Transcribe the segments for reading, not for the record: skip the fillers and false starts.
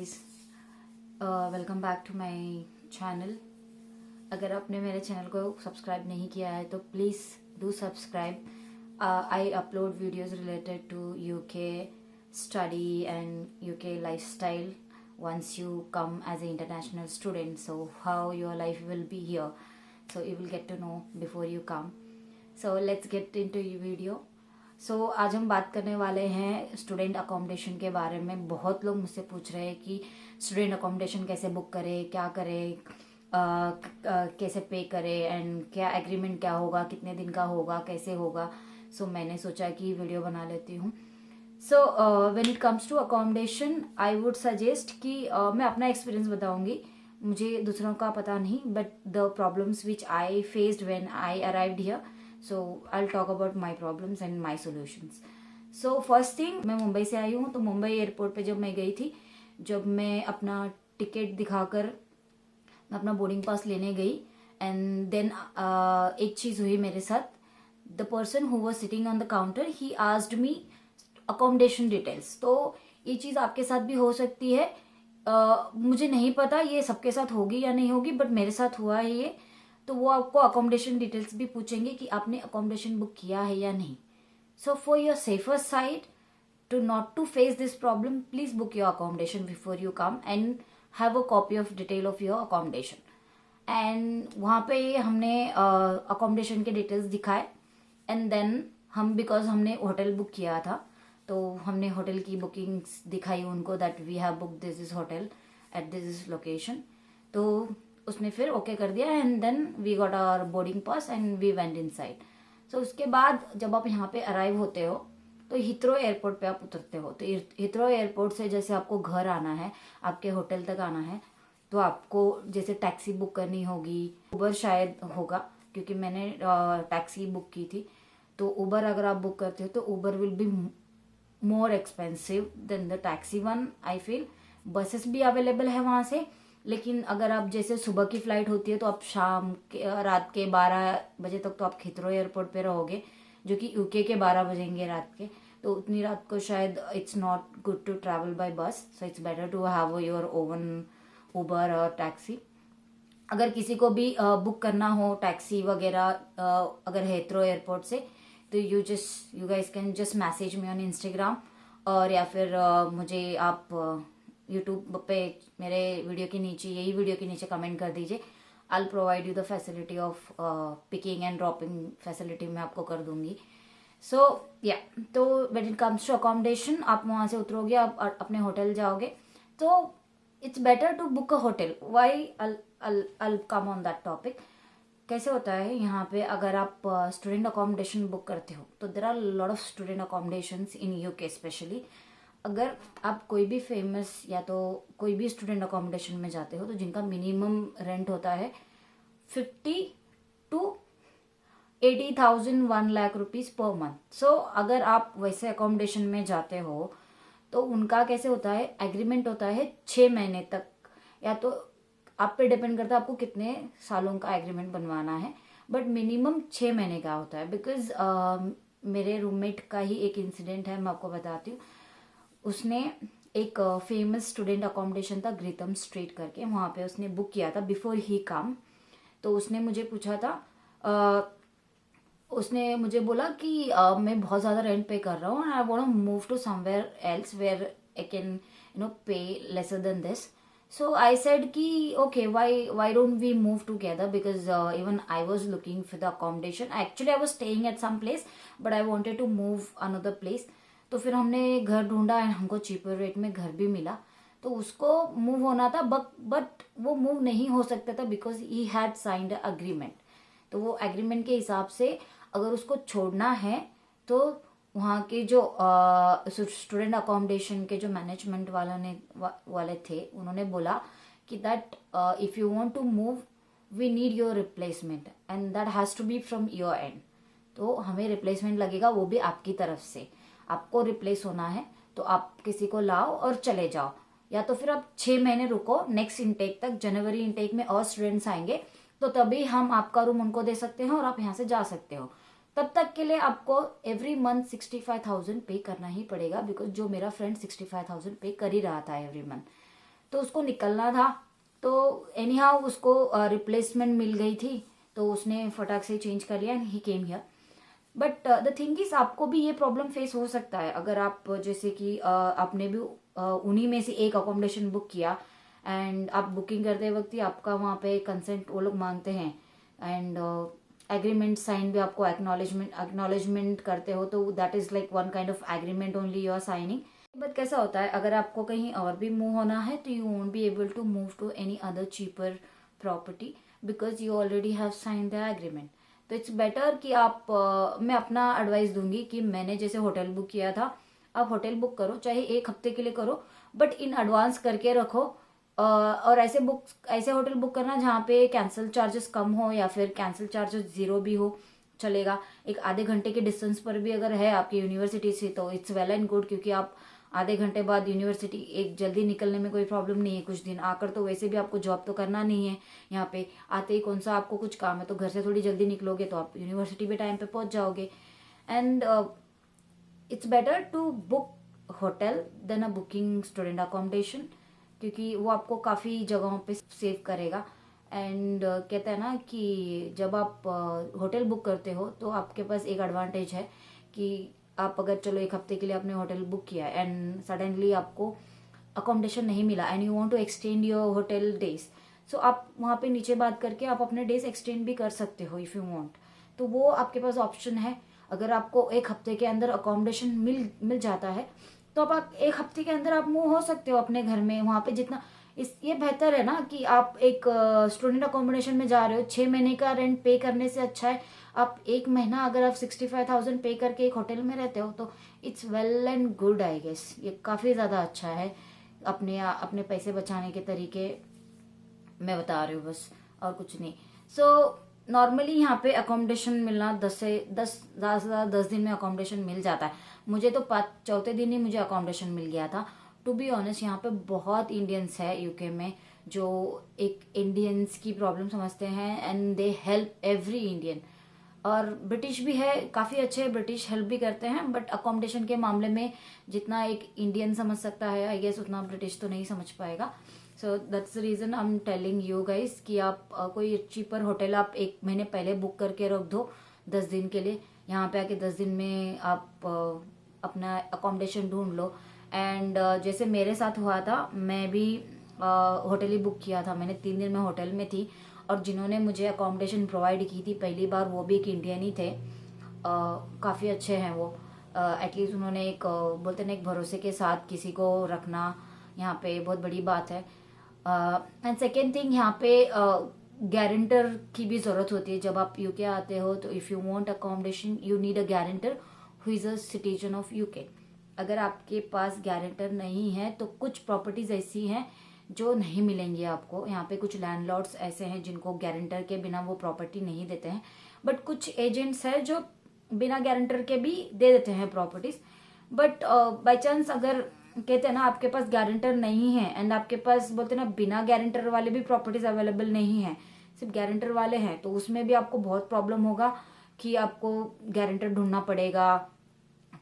Guys, welcome back to my channel. अगर आपने मेरे चैनल को सब्सक्राइब नहीं किया है तो please do subscribe. I upload videos related to UK study and UK lifestyle once you come as an international student, so how your life will be here, so you will get to know before you come. So let's get into your video. आज हम बात करने वाले हैं student accommodation के बारे में। बहुत लोग मुझसे पूछ रहे हैं कि स्टूडेंट अकोमोडेशन कैसे बुक करें, क्या करें, कैसे पे करें एंड क्या एग्रीमेंट क्या होगा, कितने दिन का होगा, कैसे होगा। मैंने सोचा कि वीडियो बना लेती हूँ। When it comes to accommodation I would suggest कि मैं अपना एक्सपीरियंस बताऊंगी, मुझे दूसरों का पता नहीं, but the problems which I faced when I arrived here, so I'll talk about my problems and my solutions. So first thing, मैं मुंबई से आई हूँ। तो मुंबई एयरपोर्ट पे जब मैं गई थी, जब मैं अपना टिकट दिखाकर अपना बोर्डिंग पास लेने गई, एंड देन एक चीज़ हुई मेरे साथ। The person who was sitting on the counter he asked me accommodation details. तो ये चीज़ आपके साथ भी हो सकती है। मुझे नहीं पता ये सबके साथ होगी या नहीं होगी, बट मेरे साथ हुआ है ये। तो वो आपको अकोमोडेशन डिटेल्स भी पूछेंगे कि आपने अकोमोडेशन बुक किया है या नहीं। So for your safer side, to not to face this problem, please book your accommodation before you come and have a copy of detail of your accommodation. And वहाँ पे हमने अकोमोडेशन के details दिखाए, and then because हमने hotel book किया था, तो हमने होटल की बुकिंग्स दिखाई उनको, that we have book this is hotel at this location. तो उसने फिर ओके कर दिया, and then we got our boarding pass and we went inside. So उसके बाद जब आप यहाँ पे अराइव होते हो तो हिथ्रो एयरपोर्ट पे आप उतरते हो। तो हिथ्रो एयरपोर्ट से जैसे आपको घर आना है, आपके होटल तक आना है, तो आपको जैसे टैक्सी बुक करनी होगी, उबर शायद होगा, क्योंकि मैंने टैक्सी बुक की थी। तो उबर अगर आप बुक करते हो तो Uber will be more expensive than the taxi one, I feel. Buses भी अवेलेबल है वहाँ से, लेकिन अगर आप जैसे सुबह की फ्लाइट होती है तो आप रात के 12 बजे तक तो आप हिथ्रो एयरपोर्ट पे रहोगे, जो कि यूके के 12 बजेंगे रात के। तो उतनी रात को शायद it's not good to travel by bus, so it's better to have your own Uber और टैक्सी। अगर किसी को भी बुक करना हो टैक्सी वगैरह अगर हिथ्रो एयरपोर्ट से, तो you guys can just message me on Instagram, और या फिर मुझे आप यूट्यूब पे मेरे वीडियो के नीचे, यही वीडियो के नीचे कमेंट कर दीजिए। I will provide you the facility of picking and dropping facility मैं आपको कर दूंगी। सो या तो when it comes to accommodation, आप वहाँ से उतरोगे, आप अपने होटल जाओगे, तो it's better to book a hotel. Why I come on that topic. कैसे होता है यहाँ पे, अगर आप स्टूडेंट अकोमोडेशन बुक करते हो तो there are lot of student accommodations in UK specially. अगर आप कोई भी फेमस या तो कोई भी स्टूडेंट अकोमोडेशन में जाते हो, तो जिनका मिनिमम रेंट होता है 50 to 80,000 1 lakh rupees per month. So अगर आप वैसे अकोमोडेशन में जाते हो तो उनका कैसे होता है, एग्रीमेंट होता है 6 महीने तक, या तो आप पे डिपेंड करता है आपको कितने सालों का एग्रीमेंट बनवाना है, बट मिनिमम 6 महीने का होता है। बिकॉज मेरे रूममेट का ही एक इंसिडेंट है, मैं आपको बताती हूँ। उसने एक फेमस स्टूडेंट अकोमोडेशन था ग्रीतम स्ट्रीट करके, वहाँ पे उसने बुक किया था बिफोर ही कम। तो उसने मुझे पूछा था, उसने मुझे बोला कि मैं बहुत ज़्यादा रेंट पे कर रहा हूँ, I want to move to somewhere else where I can pay lesser than this. So I said कि okay, why don't we move together, because even I was looking for the accommodation. Actually I was staying at some place, but I wanted to move another place. तो फिर हमने घर ढूंढा and हमको cheaper rate में घर भी मिला। तो उसको मूव होना था, बट वो मूव नहीं हो सकता था because he had signed agreement. तो वो एग्रीमेंट के हिसाब से अगर उसको छोड़ना है तो वहाँ के जो स्टूडेंट अकोमोडेशन के जो मैनेजमेंट वाले थे, उन्होंने बोला कि that if you want to move we need your replacement and that has to be from your end. तो हमें रिप्लेसमेंट लगेगा, वो भी आपकी तरफ से। आपको रिप्लेस होना है तो आप किसी को लाओ और चले जाओ, या तो फिर आप 6 महीने रुको, नेक्स्ट इनटेक तक, जनवरी इनटेक में और स्टूडेंट्स आएंगे तो तभी हम आपका रूम उनको दे सकते हैं और आप यहाँ से जा सकते हो। तब तक के लिए आपको एवरी मंथ 65,000 पे करना ही पड़ेगा, बिकॉज जो मेरा फ्रेंड 65,000 पे कर ही रहा था एवरी मंथ। तो उसको निकलना था, तो एनी हाउ उसको रिप्लेसमेंट मिल गई थी, तो उसने फटाक से चेंज कर लिया and he came here. But the thing is आपको भी ये प्रॉब्लम फेस हो सकता है अगर आप जैसे कि आपने भी उन्हीं में से एक अकोमोडेशन बुक किया एंड आप बुकिंग करते वक्त ही आपका वहाँ पे कंसेंट वो लोग मांगते हैं एंड एग्रीमेंट साइन भी आपको एक्नॉलेजमेंट करते हो, तो that is like one kind of agreement only you are signing. But कैसा होता है अगर आपको कहीं और भी मूव होना है तो you won't be able to move to any other cheaper property because you already have sign the agreement. तो इट्स बेटर कि आप मैं अपना एडवाइस दूंगी कि मैंने जैसे होटल बुक किया था, आप होटल बुक करो चाहे 1 हफ्ते के लिए करो, बट इन एडवांस करके रखो। और ऐसे होटल बुक करना जहाँ पे कैंसिल चार्जेस कम हो या फिर कैंसिल चार्जेस जीरो भी हो चलेगा। एक आधे घंटे के डिस्टेंस पर भी अगर है आपकी यूनिवर्सिटी से तो इट्स वेल एंड गुड, क्योंकि आप आधे घंटे बाद यूनिवर्सिटी एक जल्दी निकलने में कोई प्रॉब्लम नहीं है। कुछ दिन आकर तो वैसे भी आपको जॉब तो करना नहीं है, यहाँ पे आते ही कौन सा आपको कुछ काम है, तो घर से थोड़ी जल्दी निकलोगे तो आप यूनिवर्सिटी भी टाइम पे पहुंच जाओगे। And it's better to book hotel than a booking student accommodation, क्योंकि वो आपको काफ़ी जगहों पे सेव करेगा। एंड कहते हैं ना कि जब आप होटल बुक करते हो तो आपके पास एक एडवांटेज है कि आप अगर चलो 1 हफ्ते के लिए आपने होटल बुक किया एंड सडनली आपको अकोमोडेशन नहीं मिला and you want to extend your hotel days, so आप वहाँ पे नीचे बात करके आप अपने डेज एक्सटेंड भी कर सकते हो इफ़ यू वांट। तो वो आपके पास ऑप्शन है। अगर आपको 1 हफ्ते के अंदर अकोमोडेशन मिल जाता है तो आप 1 हफ्ते के अंदर आप मूव हो सकते हो अपने घर में। वहाँ पे जितना इस ये बेहतर है ना कि आप एक स्टूडेंट अकोमोडेशन में जा रहे हो, 6 महीने का रेंट पे करने से अच्छा है आप 1 महीना अगर आप 65,000 पे करके एक होटल में रहते हो तो it's well and good I guess. ये काफ़ी ज़्यादा अच्छा है। अपने पैसे बचाने के तरीके मैं बता रही हूँ बस, और कुछ नहीं। सो नॉर्मली यहाँ पे अकोमोडेशन मिलना 10 ज़्यादा से ज़्यादा 10 दिन में अकोमोडेशन मिल जाता है। मुझे तो चौथे दिन ही मुझे अकोमोडेशन मिल गया था। टू बी ऑनेस्ट यहाँ पे बहुत इंडियंस है यूके में जो एक इंडियंस की प्रॉब्लम समझते हैं and they help every Indian. और ब्रिटिश भी है, काफ़ी अच्छे ब्रिटिश हेल्प भी करते हैं, बट अकोमोडेशन के मामले में जितना एक इंडियन समझ सकता है आई गेस उतना ब्रिटिश तो नहीं समझ पाएगा। So that's the reason I am telling you guys कि आप कोई चीपर होटल आप 1 महीने पहले बुक करके रख दो 10 दिन के लिए। यहाँ पे आके 10 दिन में आप अपना अकोमोडेशन ढूंढ लो। एंड जैसे मेरे साथ हुआ था, मैं भी होटल ही बुक किया था। मैंने 3 दिन में होटल में थी और जिन्होंने मुझे अकोमोडेशन प्रोवाइड की थी पहली बार वो भी एक इंडियन ही थे। काफ़ी अच्छे हैं वो। एटलीस्ट उन्होंने एक बोलते ना एक भरोसे के साथ किसी को रखना यहाँ पे बहुत बड़ी बात है। एंड सेकेंड थिंग यहाँ पे गारंटर की भी ज़रूरत होती है। जब आप यूके आते हो तो if you want accommodation you need a guarantor who is a citizen of UK. अगर आपके पास गारंटर नहीं है तो कुछ प्रॉपर्टीज ऐसी हैं जो नहीं मिलेंगी आपको। यहाँ पे कुछ लैंडलॉर्ड्स ऐसे हैं जिनको गारंटर के बिना वो प्रॉपर्टी नहीं देते हैं, बट कुछ एजेंट्स हैं जो बिना गारंटर के भी दे देते हैं प्रॉपर्टीज। बट बाई चांस अगर कहते हैं ना आपके पास गारंटर नहीं है एंड आपके पास बोलते हैं ना बिना गारंटर वाले भी प्रॉपर्टीज अवेलेबल नहीं है, सिर्फ गारंटर वाले हैं, तो उसमें भी आपको बहुत प्रॉब्लम होगा कि आपको गारंटर ढूंढना पड़ेगा।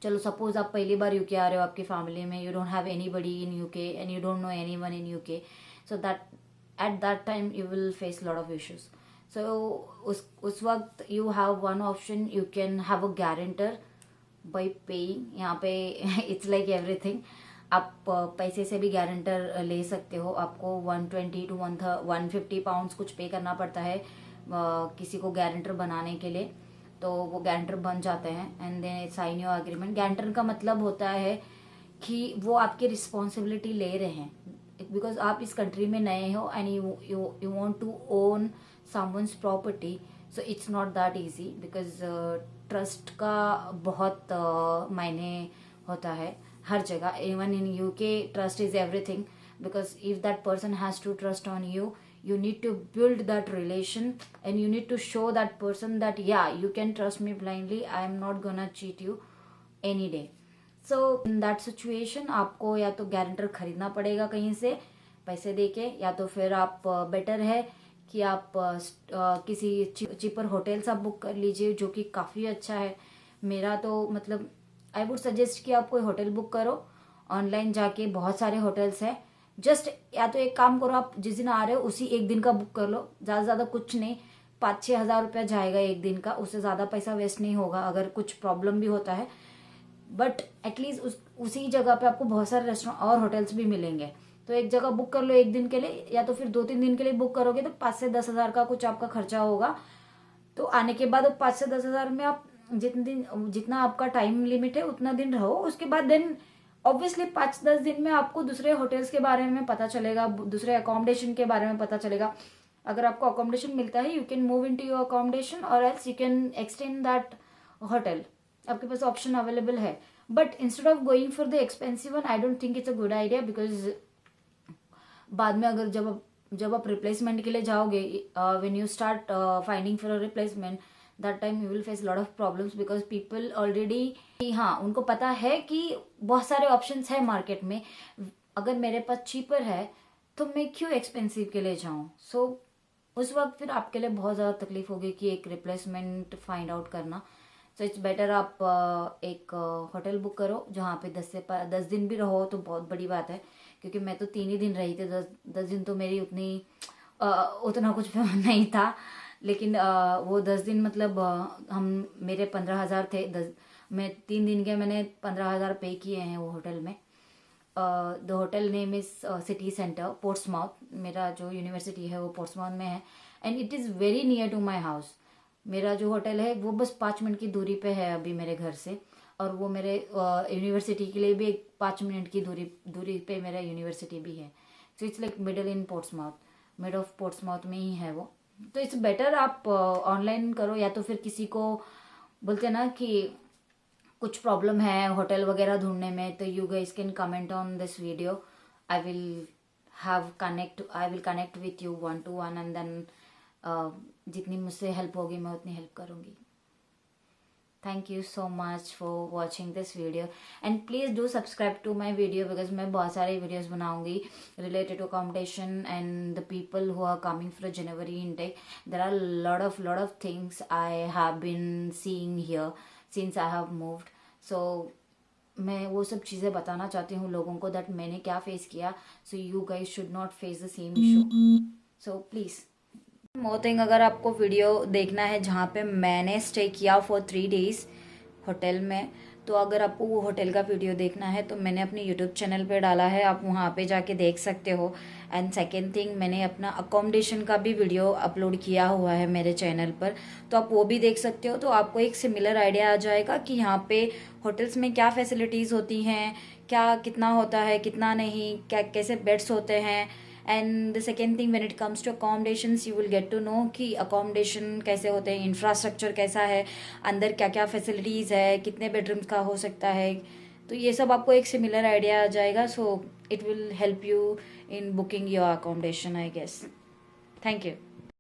चलो सपोज आप पहली बार यूके आ रहे हो, आपकी फैमिली में you don't have anybody in UK and you don't know anyone in UK, so that at that time you will face lot of issues. So उस वक्त you have one option, you can have a guarantor by paying. यहाँ पे it's like everything, आप पैसे से भी guarantor ले सकते हो। आपको 120 to 150 पाउंड्स कुछ पे करना पड़ता है किसी को गारंटर बनाने के लिए, तो वो गारंटर बन जाते हैं and then sign your agreement. Guarantor का मतलब होता है कि वो आपकी रिस्पॉन्सिबिलिटी ले रहे हैं बिकॉज आप इस कंट्री में नए हो and you want to own someone's property, so it's not that easy because trust का बहुत मायने होता है हर जगह। Even in UK trust is everything because if that person has to trust on you, you need to build that relation and you need to show that person that yeah you can trust me blindly, I am not gonna cheat you any day. So in that situation आपको या तो guarantor खरीदना पड़ेगा कहीं से पैसे देके, या तो फिर आप बेटर है कि आप किसी चीपर होटल्स आप बुक कर लीजिए जो कि काफ़ी अच्छा है। मेरा तो मतलब आई वुड सजेस्ट कि आप कोई होटल बुक करो ऑनलाइन जाके, बहुत सारे होटल्स हैं जस्ट या तो एक काम करो, आप जिस दिन आ रहे हो उसी एक दिन का बुक कर लो, ज़्यादा से ज़्यादा कुछ नहीं, 5-6 हज़ार रुपया जाएगा एक दिन का, उससे ज़्यादा पैसा वेस्ट नहीं होगा अगर कुछ प्रॉब्लम भी होता है। बट एटलीस्ट उसी जगह पे आपको बहुत सारे रेस्टोरेंट और होटल्स भी मिलेंगे। तो एक जगह बुक कर लो एक दिन के लिए, या तो फिर 2-3 दिन के लिए बुक करोगे तो 5 से 10 हज़ार का कुछ आपका खर्चा होगा। तो आने के बाद 5 से 10 हज़ार में आप जितना आपका टाइम लिमिट है उतना दिन रहो, उसके बाद देन ऑब्वियसली 5-10 दिन में आपको दूसरे होटल्स के बारे में पता चलेगा, दूसरे अकोमोडेशन के बारे में पता चलेगा। अगर आपको अकोमोडेशन मिलता है, you can move into your accommodation or else you can extend that hotel, आपके पास ऑप्शन अवेलेबल है। But instead of going for the expensive one, I don't think it's a good idea, because बाद में अगर जब आप replacement के लिए जाओगे, when you start finding for a replacement, that time you will face lot of problems, because people already, हाँ उनको पता है कि बहुत सारे ऑप्शंस है मार्केट में, अगर मेरे पास चीपर है तो मैं क्यों एक्सपेंसिव के लिए जाऊँ। सो उस वक्त फिर आपके लिए बहुत ज़्यादा तकलीफ होगी कि एक रिप्लेसमेंट फाइंड आउट करना। सो इट्स बेटर आप एक होटल बुक करो जहाँ पे 10 दिन भी रहो तो बहुत बड़ी बात है, क्योंकि मैं तो 3 ही दिन रही थी, 10 दिन तो मेरी उतना कुछ नहीं था। लेकिन वो 10 दिन मतलब हम मेरे 15 हज़ार थे, मैं 3 दिन के मैंने 15 हज़ार पे किए हैं वो होटल में। The hotel name is city centre Portsmouth, मेरा जो यूनिवर्सिटी है वो पोर्ट्समाउथ में है, and it is very near to my house. मेरा जो होटल है वो बस 5 मिनट की दूरी पे है अभी मेरे घर से, और वो मेरे यूनिवर्सिटी के लिए भी 5 मिनट की दूरी पे मेरा यूनिवर्सिटी भी है। So it's like middle in Portsmouth, mid of Portsmouth में ही है वो। तो इट्स बेटर आप ऑनलाइन करो, या तो फिर किसी को बोलते हैं ना कि कुछ प्रॉब्लम है होटल वगैरह ढूंढने में, तो you guys can comment on this video, I will connect with you 1-to-1, and then जितनी मुझसे हेल्प होगी मैं उतनी हेल्प करूँगी। Thank you so much for watching this video, and please do subscribe to my video, because मैं बहुत सारे videos बनाऊंगी related to accommodation and the people who are coming for January intake. There are lot of things I have been seeing here since I have moved. So मैं वो सब चीज़ें बताना चाहती हूँ लोगों को, that मैंने क्या फेस किया, so you guys should not face the same issue. So please. More thing, अगर आपको वीडियो देखना है जहाँ पे मैंने स्टे किया फॉर 3 days होटल में, तो अगर आपको वो होटल का वीडियो देखना है तो मैंने अपने यूट्यूब चैनल पे डाला है, आप वहाँ पे जाके देख सकते हो। एंड सेकेंड थिंग, मैंने अपना अकोमोडेशन का भी वीडियो अपलोड किया हुआ है मेरे चैनल पर, तो आप वो भी देख सकते हो। तो आपको एक सिमिलर आइडिया आ जाएगा कि यहाँ पे होटल्स में क्या फैसिलिटीज़ होती हैं, क्या कितना होता है कितना नहीं, क्या कैसे बेड्स होते हैं। And the second thing, when it comes to accommodations you will get to know कि अकोमोडेशन कैसे होते हैं, इंफ्रास्ट्रक्चर कैसा है, अंदर क्या क्या फैसिलिटीज़ है, कितने बेडरूम्स का हो सकता है। तो ये सब आपको एक सिमिलर आइडिया आ जाएगा। So it will help you in booking your accommodation, I guess. Thank you.